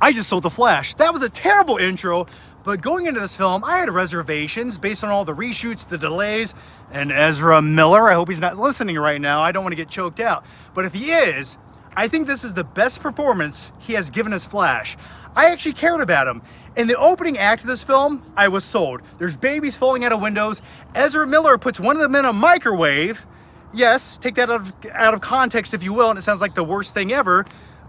I just sold The Flash. That was a terrible intro, but going into this film, I had reservations based on all the reshoots, the delays, and Ezra Miller. I hope he's not listening right now. I don't want to get choked out. But if he is, I think this is the best performance he has given as Flash. I actually cared about him. In the opening act of this film, I was sold. There's babies falling out of windows. Ezra Miller puts one of them in a microwave. Yes, take that out of context if you will, and it sounds like the worst thing ever.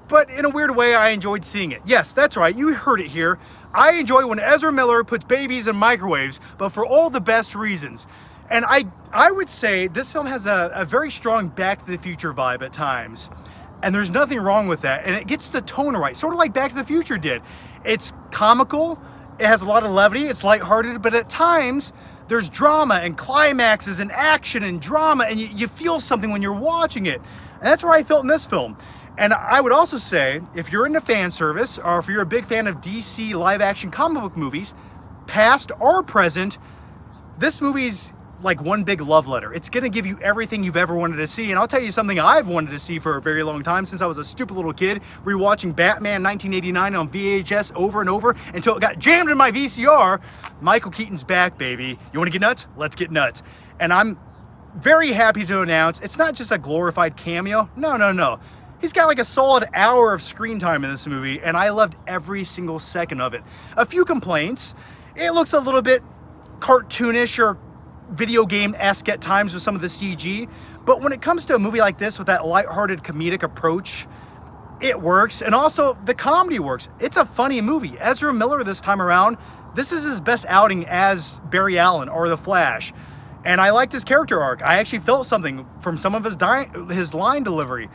But in a weird way, I enjoyed seeing it. Yes, that's right, you heard it here. I enjoy when Ezra Miller puts babies in microwaves, but for all the best reasons. And I would say this film has a very strong Back to the Future vibe at times. And there's nothing wrong with that. And it gets the tone right, sort of like Back to the Future did. It's comical, it has a lot of levity, it's lighthearted, but at times, there's drama and climaxes and action and drama, and you feel something when you're watching it. And that's what I felt in this film. And I would also say, if you're into fan service, or if you're a big fan of DC live-action comic book movies, past or present, this movie's like one big love letter. It's gonna give you everything you've ever wanted to see. And I'll tell you something I've wanted to see for a very long time, since I was a stupid little kid, rewatching Batman 1989 on VHS over and over until it got jammed in my VCR. Michael Keaton's back, baby. You wanna get nuts? Let's get nuts. And I'm very happy to announce, it's not just a glorified cameo. No. He's got like a solid hour of screen time in this movie, and I loved every single second of it. A few complaints. It looks a little bit cartoonish or video game-esque at times with some of the CG, but when it comes to a movie like this with that lighthearted comedic approach, it works. And also the comedy works. It's a funny movie. Ezra Miller this time around, this is his best outing as Barry Allen or the Flash, and I liked his character arc. I actually felt something from some of his line delivery.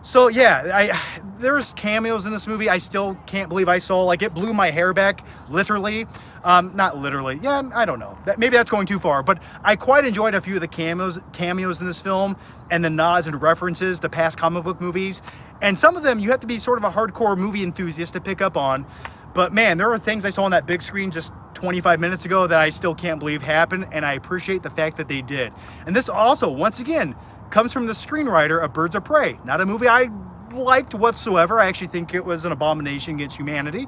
So yeah, there's cameos in this movie I still can't believe I saw. Like, it blew my hair back, literally. Not literally, yeah, I don't know. Maybe that's going too far, but I quite enjoyed a few of the cameos in this film, and the nods and references to past comic book movies. And some of them you have to be sort of a hardcore movie enthusiast to pick up on. But man, there were things I saw on that big screen just 25 minutes ago that I still can't believe happened, and I appreciate the fact that they did. And this also, once again, comes from the screenwriter of Birds of Prey. Not a movie I liked whatsoever. I actually think it was an abomination against humanity.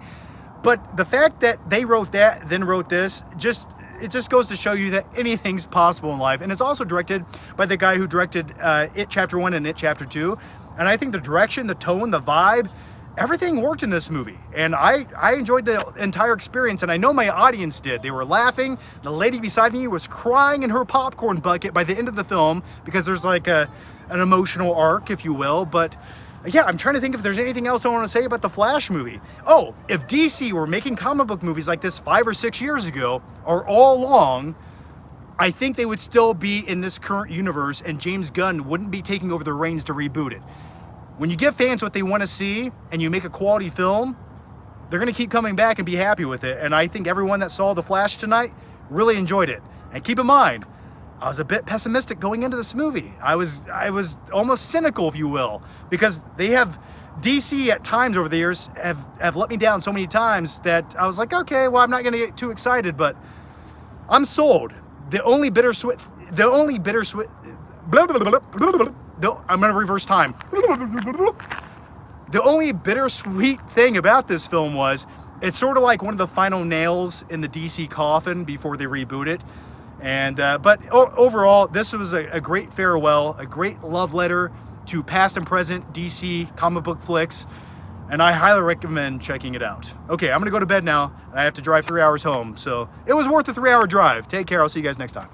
But the fact that they wrote that, then wrote this, it just goes to show you that anything's possible in life. And it's also directed by the guy who directed It Chapter 1 and It Chapter 2. And I think the direction, the tone, the vibe, everything worked in this movie. And I enjoyed the entire experience, and I know my audience did. They were laughing. The lady beside me was crying in her popcorn bucket by the end of the film, because there's like an emotional arc, if you will. But yeah, I'm trying to think if there's anything else I want to say about the Flash movie. Oh, if DC were making comic book movies like this 5 or 6 years ago, or all along, I think they would still be in this current universe, and James Gunn wouldn't be taking over the reins to reboot it. When you give fans what they want to see, and you make a quality film, they're going to keep coming back and be happy with it. And I think everyone that saw The Flash tonight really enjoyed it. And keep in mind, I was a bit pessimistic going into this movie. I was almost cynical, if you will, because DC at times over the years have let me down so many times that I was like, okay, well, I'm not going to get too excited, but I'm sold. I'm gonna reverse time. The only bittersweet thing about this film was, it's sort of like one of the final nails in the DC coffin before they reboot it. And but overall, this was a great farewell, a great love letter to past and present DC comic book flicks, and I highly recommend checking it out. Okay, I'm gonna go to bed now, and I have to drive 3 hours home, so it was worth the 3-hour drive. Take care, I'll see you guys next time.